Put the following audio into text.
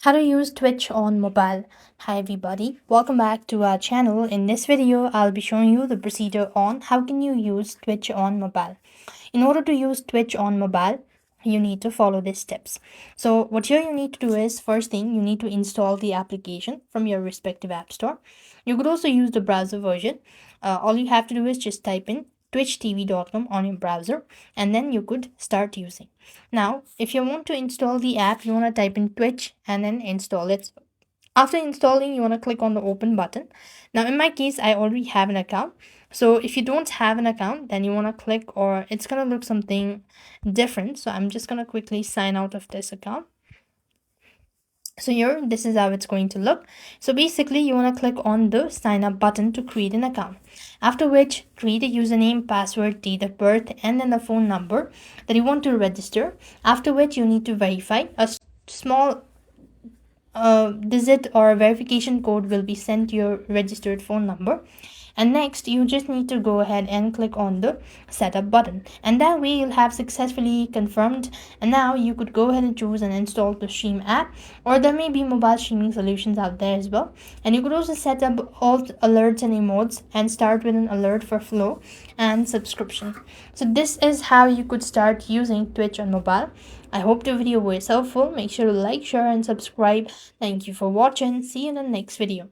How to use Twitch on mobile. Hi everybody, welcome back to our channel. In this video, I'll be showing you the procedure on how can you use Twitch on mobile. In order to use Twitch on mobile, you need to follow these steps. So what here you need to do is, first thing, you need to install the application from your respective app store. You could also use the browser version. All you have to do is just type in twitchtv.com on your browser, and then you could start using. Now if you want to install the app, you want to type in Twitch and then install it. After installing, you want to click on the open button. Now in my case, I already have an account. So if you don't have an account, then you want to click, or it's going to look something different. So I'm just going to quickly sign out of this account. So here, this is how it's going to look. So basically, you want to click on the sign up button to create an account. After which, create a username, password, date of birth, and then the phone number that you want to register. After which, you need to verify. A small digit or verification code will be sent to your registered phone number. And next, you just need to go ahead and click on the setup button, and that way you'll have successfully confirmed. And now you could go ahead and choose and install the stream app, or there may be mobile streaming solutions out there as well. And you could also set up all alerts and emotes and start with an alert for flow and subscription. So this is how you could start using Twitch on mobile. I hope the video was helpful. Make sure to like, share, and subscribe. Thank you for watching. See you in the next video.